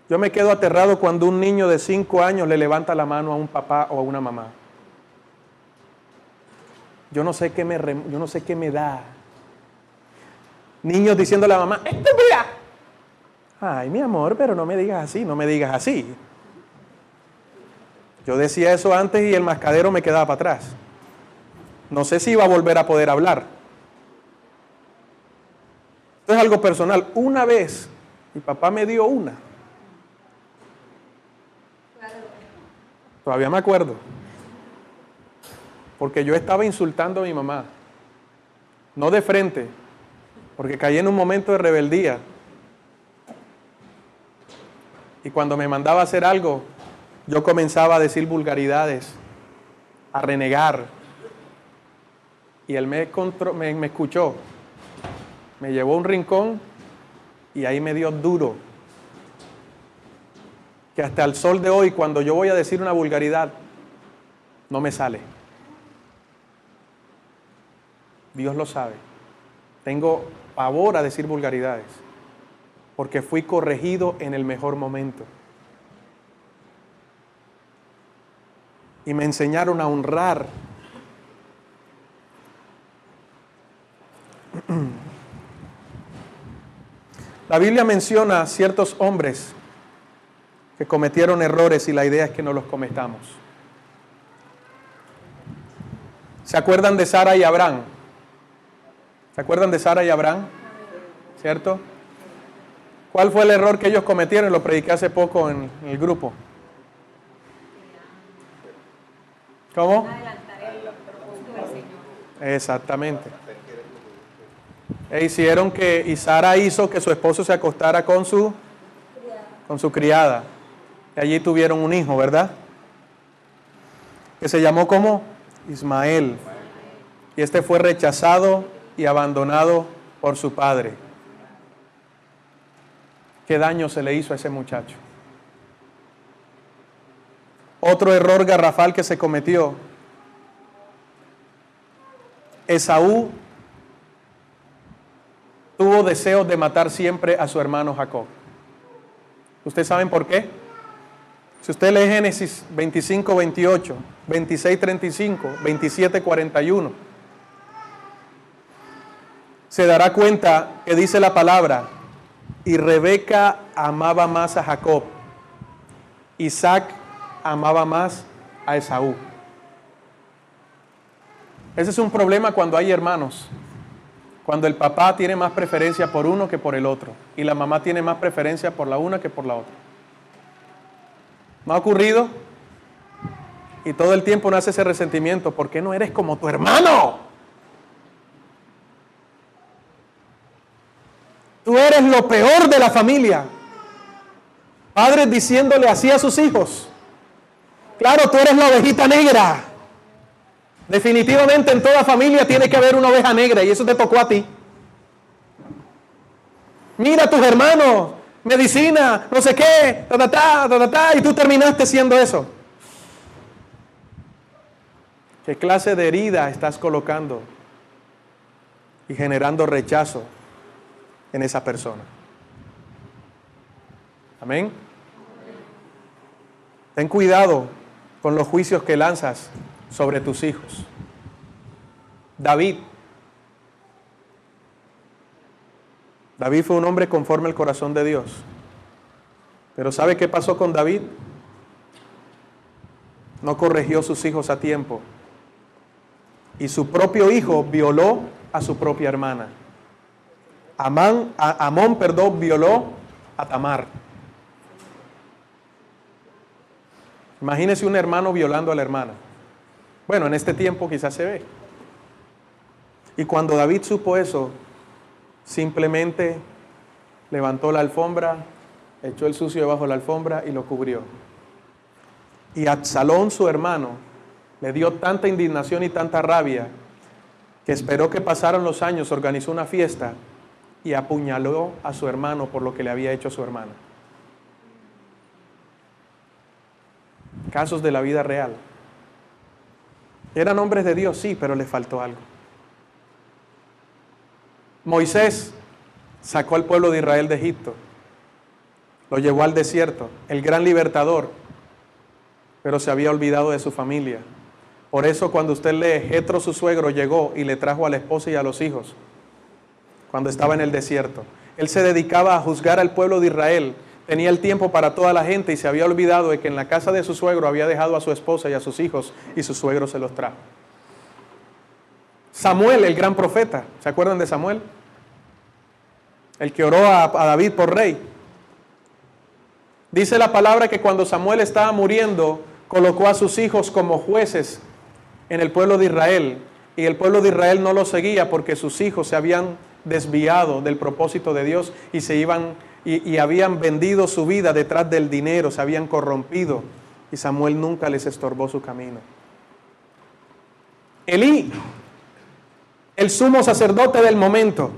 Yo me quedo aterrado cuando un niño de 5 años le levanta la mano a un papá o a una mamá. Yo no sé qué me da. Niños diciéndole a la mamá, ¡estúpida! Ay, mi amor, pero no me digas así, no me digas así. Yo decía eso antes y el mascadero me quedaba para atrás. No sé si iba a volver a poder hablar. Esto es algo personal. Una vez, mi papá me dio una. Todavía me acuerdo. Porque yo estaba insultando a mi mamá. No de frente, porque caí en un momento de rebeldía. Y cuando me mandaba a hacer algo, yo comenzaba a decir vulgaridades, a renegar. Y él me escuchó, me llevó a un rincón y ahí me dio duro. Que hasta el sol de hoy, cuando yo voy a decir una vulgaridad, no me sale. Dios lo sabe. Tengo pavor a decir vulgaridades, porque fui corregido en el mejor momento. Y me enseñaron a honrar. La Biblia menciona a ciertos hombres que cometieron errores y la idea es que no los cometamos. ¿Se acuerdan de Sara y Abraham? ¿Se acuerdan de Sara y Abraham? ¿Cierto? ¿Cuál fue el error que ellos cometieron? Lo prediqué hace poco en el grupo. ¿Cómo? Exactamente. Y Sara hizo que su esposo se acostara con su criada. Y allí tuvieron un hijo, ¿verdad? Que se llamó como Ismael. Y este fue rechazado y abandonado por su padre. ¿Qué daño se le hizo a ese muchacho? Otro error garrafal que se cometió. Esaú tuvo deseos de matar siempre a su hermano Jacob. ¿Ustedes saben por qué? Si usted lee Génesis 25, 28, 26, 35, 27, 41, se dará cuenta que dice la palabra, y Rebeca amaba más a Jacob, Isaac amaba más a Esaú. Ese es un problema cuando hay hermanos. Cuando el papá tiene más preferencia por uno que por el otro. Y la mamá tiene más preferencia por la una que por la otra. ¿No ha ocurrido? Y todo el tiempo nace ese resentimiento. ¿Por qué no eres como tu hermano? Tú eres lo peor de la familia. Padres diciéndole así a sus hijos. Claro, tú eres la ovejita negra. Definitivamente en toda familia tiene que haber una oveja negra y eso te tocó a ti. Mira a tus hermanos, medicina, no sé qué, y tú terminaste siendo eso. ¿Qué clase de herida estás colocando y generando rechazo en esa persona? Amén. Ten cuidado con los juicios que lanzas sobre tus hijos. David fue un hombre conforme al corazón de Dios. Pero ¿sabe qué pasó con David? No corrigió a sus hijos a tiempo. Y su propio hijo violó a su propia hermana. Amón violó a Tamar. Imagínese un hermano violando a la hermana. Bueno, en este tiempo quizás se ve. Y cuando David supo eso, simplemente levantó la alfombra, echó el sucio debajo de la alfombra y lo cubrió. Y Absalón, su hermano, le dio tanta indignación y tanta rabia que esperó que pasaran los años, organizó una fiesta y apuñaló a su hermano por lo que le había hecho a su hermano. Casos de la vida real. Eran hombres de Dios, sí, pero les faltó algo. Moisés sacó al pueblo de Israel de Egipto, lo llevó al desierto, el gran libertador, pero se había olvidado de su familia. Por eso cuando usted lee, Jetro su suegro llegó y le trajo a la esposa y a los hijos cuando estaba en el desierto. Él se dedicaba a juzgar al pueblo de Israel, tenía el tiempo para toda la gente y se había olvidado de que en la casa de su suegro había dejado a su esposa y a sus hijos y su suegro se los trajo. Samuel, el gran profeta, ¿se acuerdan de Samuel? El que oró a David por rey. Dice la palabra que cuando Samuel estaba muriendo, colocó a sus hijos como jueces en el pueblo de Israel, y el pueblo de Israel no lo seguía porque sus hijos se habían desviado del propósito de Dios y se iban y habían vendido su vida detrás del dinero, se habían corrompido, y Samuel nunca les estorbó su camino. Elí, el sumo sacerdote del momento,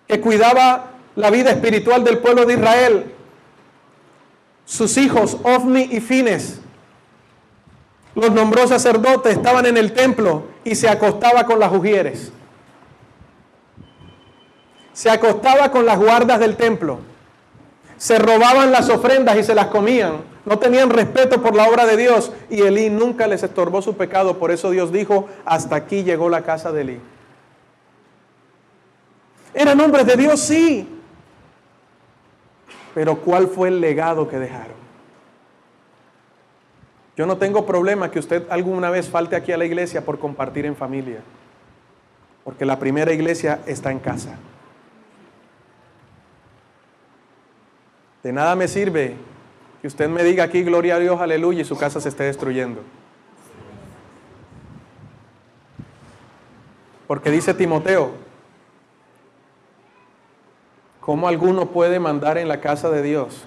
que cuidaba la vida espiritual del pueblo de Israel, sus hijos Ofni y Fines, los nombró sacerdotes, estaban en el templo y se acostaba con las ujieres. Se acostaba con las guardas del templo. Se robaban las ofrendas y se las comían. No tenían respeto por la obra de Dios y Elí nunca les estorbó su pecado. Por eso Dios dijo, hasta aquí llegó la casa de Elí. ¿Eran hombres de Dios? Sí. Pero ¿cuál fue el legado que dejaron? Yo no tengo problema que usted alguna vez falte aquí a la iglesia por compartir en familia, porque la primera iglesia está en casa. De nada me sirve que usted me diga aquí gloria a Dios, aleluya, y su casa se esté destruyendo. Porque dice Timoteo, ¿cómo alguno puede mandar en la casa de Dios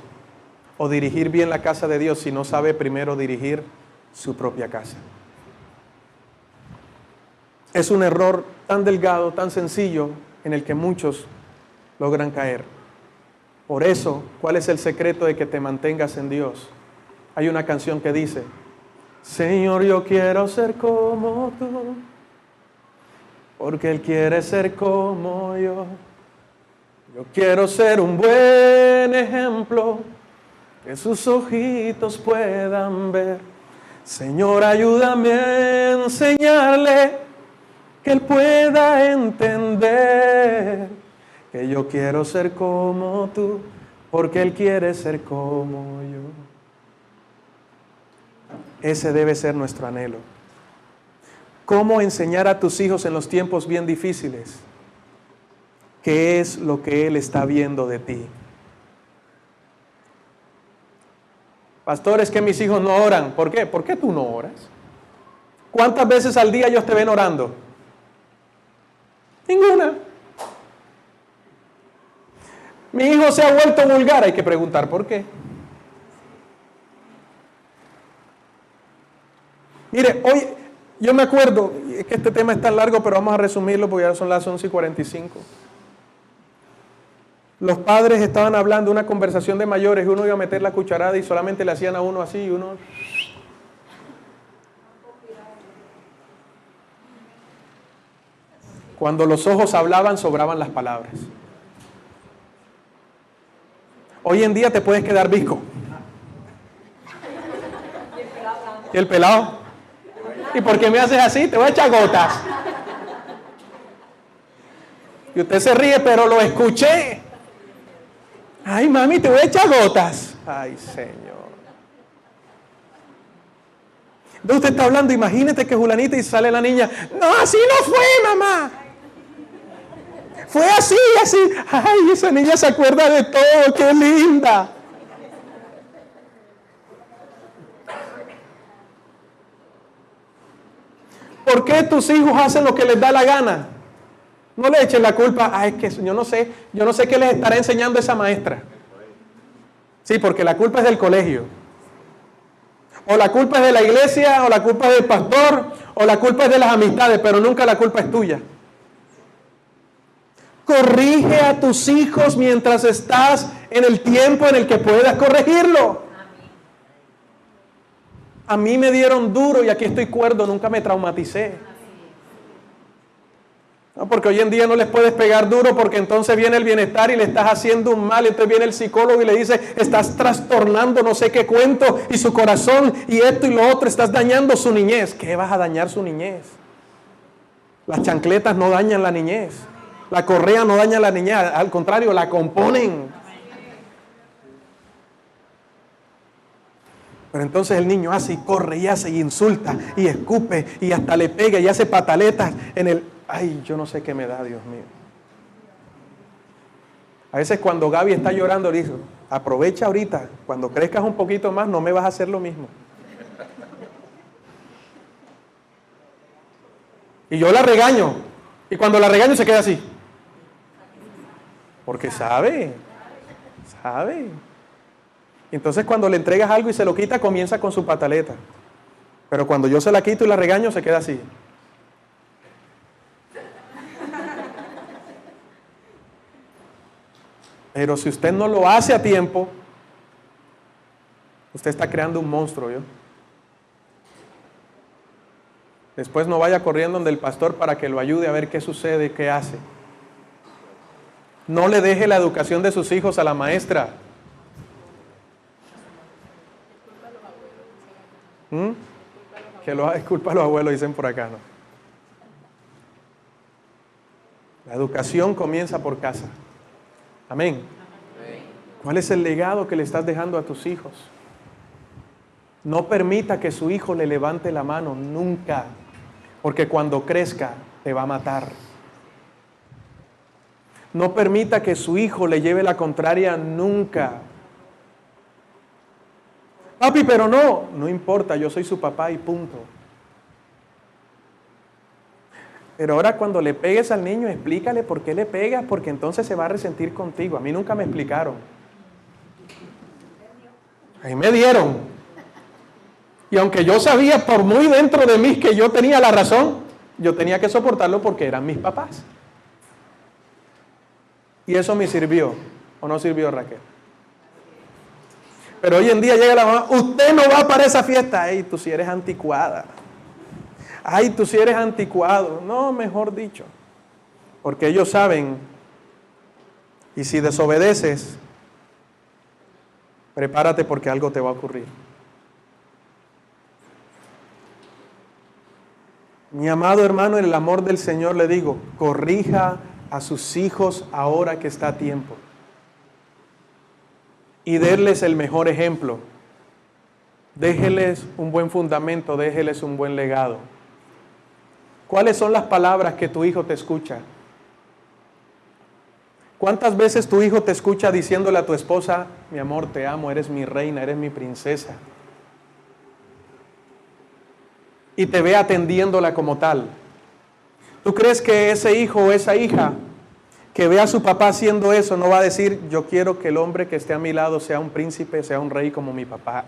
o dirigir bien la casa de Dios si no sabe primero dirigir su propia casa? Es un error tan delgado, tan sencillo, en el que muchos logran caer. Por eso, ¿cuál es el secreto de que te mantengas en Dios? Hay una canción que dice, Señor, yo quiero ser como tú, porque Él quiere ser como yo. Yo quiero ser un buen ejemplo, que sus ojitos puedan ver. Señor, ayúdame a enseñarle, que Él pueda entender, que yo quiero ser como tú, porque Él quiere ser como yo. Ese debe ser nuestro anhelo. ¿Cómo enseñar a tus hijos en los tiempos bien difíciles? ¿Qué es lo que Él está viendo de ti? Pastor, es que mis hijos no oran. ¿Por qué? ¿Por qué tú no oras? ¿Cuántas veces al día ellos te ven orando? Ninguna. Mi hijo se ha vuelto vulgar. Hay que preguntar por qué. Mire, hoy yo me acuerdo, es que este tema es tan largo, pero vamos a resumirlo porque ya son las 11:45. Los padres estaban hablando una conversación de mayores y uno iba a meter la cucharada y solamente le hacían a uno así y uno... Cuando los ojos hablaban, sobraban las palabras. Hoy en día te puedes quedar visco. ¿Y el pelado? ¿Y por qué me haces así? Te voy a echar gotas. Y usted se ríe, pero lo escuché. Ay, mami, te voy a echar gotas. Ay, Señor. Entonces usted está hablando, imagínate que Julanita y sale la niña. No, así no fue, mamá. Fue así, así. Ay, esa niña se acuerda de todo, qué linda. ¿Por qué tus hijos hacen lo que les da la gana? No le echen la culpa, ay, es que yo no sé qué les estará enseñando esa maestra. Sí, porque la culpa es del colegio. O la culpa es de la iglesia, o la culpa es del pastor, o la culpa es de las amistades, pero nunca la culpa es tuya. Corrige a tus hijos mientras estás en el tiempo en el que puedas corregirlo. A mí me dieron duro y aquí estoy cuerdo, nunca me traumaticé. No, porque hoy en día no les puedes pegar duro porque entonces viene el bienestar y le estás haciendo un mal. Entonces viene el psicólogo y le dice, estás trastornando no sé qué cuento y su corazón y esto y lo otro, estás dañando su niñez. ¿Qué vas a dañar su niñez? Las chancletas no dañan la niñez. La correa no daña la niñez, al contrario, la componen. Pero entonces el niño hace y corre y hace y insulta y escupe y hasta le pega y hace pataletas en el... Ay, yo no sé qué me da, Dios mío. A veces cuando Gaby está llorando, le digo, aprovecha ahorita, cuando crezcas un poquito más no me vas a hacer lo mismo. Y yo la regaño. Y cuando la regaño se queda así. Porque sabe. Entonces cuando le entregas algo y se lo quita, comienza con su pataleta. Pero cuando yo se la quito y la regaño, se queda así. Pero si usted no lo hace a tiempo, usted está creando un monstruo, ¿yo? Después no vaya corriendo donde el pastor para que lo ayude a ver qué sucede, qué hace. No le deje la educación de sus hijos a la maestra. Es culpa de los abuelos, dicen por acá, ¿no? La educación comienza por casa. Amén. ¿Cuál es el legado que le estás dejando a tus hijos? No permita que su hijo le levante la mano, nunca. Porque cuando crezca, te va a matar. No permita que su hijo le lleve la contraria, nunca. Papi, pero no importa, yo soy su papá y punto. Pero ahora cuando le pegues al niño, explícale por qué le pegas, porque entonces se va a resentir contigo. A mí nunca me explicaron. Ahí me dieron. Y aunque yo sabía por muy dentro de mí que yo tenía la razón, yo tenía que soportarlo porque eran mis papás. Y eso me sirvió, ¿o no sirvió, Raquel? Pero hoy en día llega la mamá, usted no va para esa fiesta. Ay, tú sí eres anticuada. Ay, tú sí eres anticuado. No, mejor dicho. Porque ellos saben, y si desobedeces, prepárate porque algo te va a ocurrir. Mi amado hermano, en el amor del Señor le digo, corrija a sus hijos ahora que está a tiempo. Y déles el mejor ejemplo. Déjeles un buen fundamento, déjeles un buen legado. ¿Cuáles son las palabras que tu hijo te escucha? ¿Cuántas veces tu hijo te escucha diciéndole a tu esposa, mi amor, te amo, eres mi reina, eres mi princesa? Y te ve atendiéndola como tal. ¿Tú crees que ese hijo o esa hija que ve a su papá haciendo eso no va a decir, yo quiero que el hombre que esté a mi lado sea un príncipe, sea un rey como mi papá?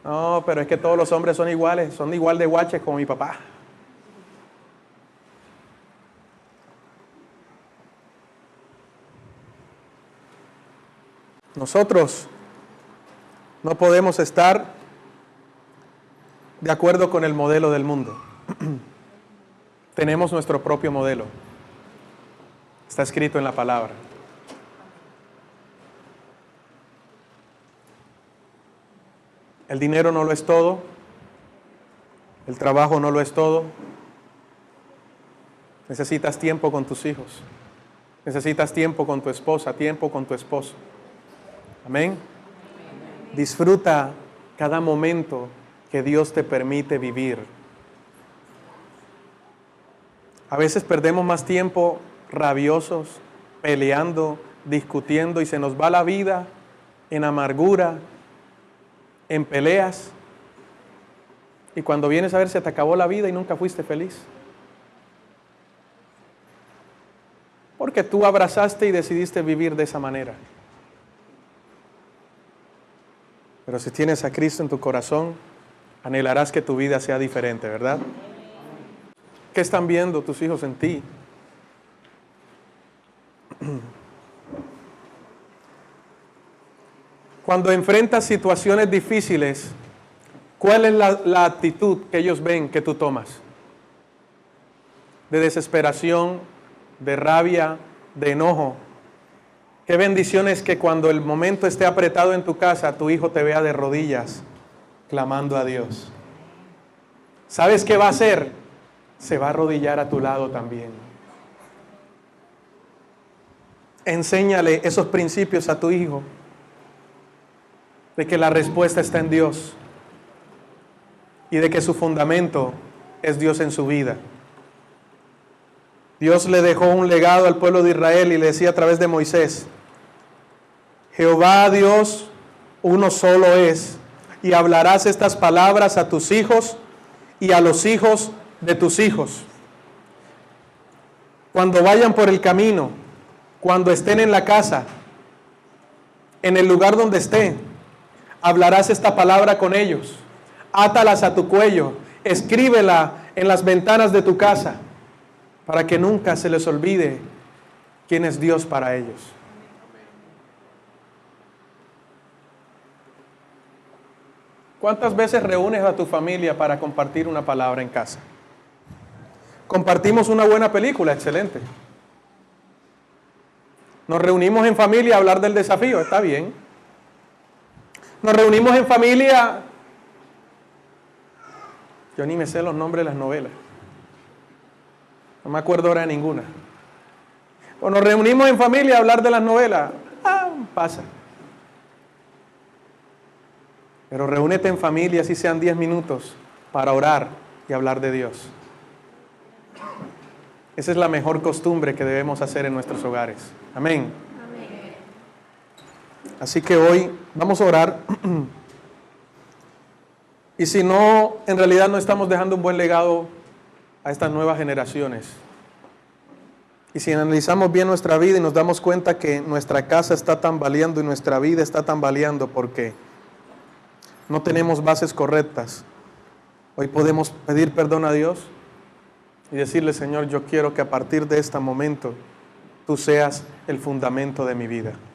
No, pero es que todos los hombres son iguales, son igual de guaches como mi papá. Nosotros no podemos estar de acuerdo con el modelo del mundo. Tenemos nuestro propio modelo. Está escrito en la palabra. El dinero no lo es todo. El trabajo no lo es todo. Necesitas tiempo con tus hijos. Necesitas tiempo con tu esposa, tiempo con tu esposo. Amén. Disfruta cada momento que Dios te permite vivir. A veces perdemos más tiempo rabiosos, peleando, discutiendo y se nos va la vida en amargura, en peleas. Y cuando vienes a ver se te acabó la vida y nunca fuiste feliz. Porque tú abrazaste y decidiste vivir de esa manera. Pero si tienes a Cristo en tu corazón, anhelarás que tu vida sea diferente, ¿verdad? ¿Qué están viendo tus hijos en ti? Cuando enfrentas situaciones difíciles, ¿cuál es la actitud que ellos ven que tú tomas? De desesperación, de rabia, de enojo. Qué bendición es que cuando el momento esté apretado en tu casa, tu hijo te vea de rodillas, clamando a Dios. ¿Sabes qué va a hacer? Se va a arrodillar a tu lado también. Enséñale esos principios a tu hijo, de que la respuesta está en Dios y de que su fundamento es Dios en su vida. Dios le dejó un legado al pueblo de Israel y le decía a través de Moisés: Jehová Dios, uno solo es, y hablarás estas palabras a tus hijos y a los hijos de tus hijos. Cuando vayan por el camino, cuando estén en la casa, en el lugar donde estén, hablarás esta palabra con ellos. Átalas a tu cuello, escríbela en las ventanas de tu casa, para que nunca se les olvide quién es Dios para ellos. ¿Cuántas veces reúnes a tu familia para compartir una palabra en casa? Compartimos una buena película, excelente. Nos reunimos en familia a hablar del desafío, está bien. Nos reunimos en familia, yo ni me sé los nombres de las novelas. No me acuerdo ahora de ninguna. O nos reunimos en familia a hablar de las novelas. Pasa. Pero reúnete en familia, así sean 10 minutos, para orar y hablar de Dios. Esa es la mejor costumbre que debemos hacer en nuestros hogares. Amén. Amén. Así que hoy vamos a orar. Y si no, en realidad no estamos dejando un buen legado a estas nuevas generaciones. Y si analizamos bien nuestra vida y nos damos cuenta que nuestra casa está tambaleando y nuestra vida está tambaleando porque no tenemos bases correctas, hoy podemos pedir perdón a Dios y decirle: Señor, yo quiero que a partir de este momento tú seas el fundamento de mi vida.